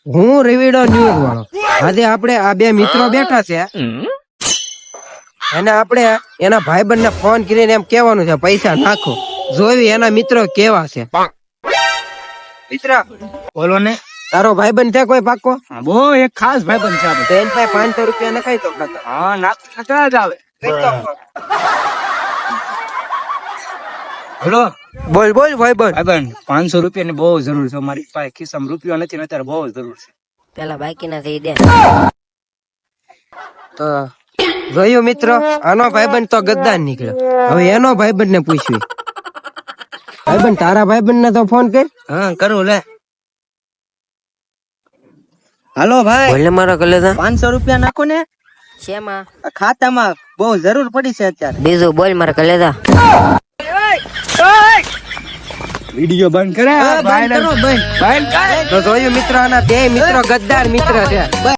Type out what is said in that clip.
હું રવિડો ન્યૂઝ વાળો. આજે આપણે આ બે મિત્રો બેઠા છે અને આપણે એના ભાઈબંધને ફોન કરીને એમ કહેવાનું છે પૈસા નાખો. જોવી એના મિત્રો કેવા છે. મિત્ર બોલો ને. તારો ભાઈબંધ છે કોઈ પાક્કો? બહુ એક ખાસ ભાઈબંધ છે આપણે. તો એન પાસે 500 રૂપિયા નખાય તો ખાતા. હા નાખતા જ આવે. હલો બોલ બોલ ભાઈબંધ. ભાઈબંધ 500 રૂપિયાની બહુ જરૂર છે. મારી પાસે ખિસ્સામાં રૂપિયો નથી ને અત્યારે બહુ જરૂર છે. પેલા બાકી ના થઈ દે. તો જોયું મિત્રો, આનો ભાઈબંધ તો ગદ્દાર નીકળ્યો. હવે એનો ભાઈબંધ ને પૂછ્યું. ભાઈબંધ તારા ભાઈબંધ ને તો ફોન કર. હા કરું લે. હાલો ભાઈ, બોલ ને મારો કલેજા. 500 રૂપિયા નાખો ને શેમાં? ખાતામાં, બહુ જરૂર પડી છે અત્યારે. બીજું બોલ મારા કલેજા. વિડિયો બંધ કરે. બંધ કરો, બંધ. તો જોયું મિત્રો, આના બે મિત્રો ગદ્દાર મિત્ર છે.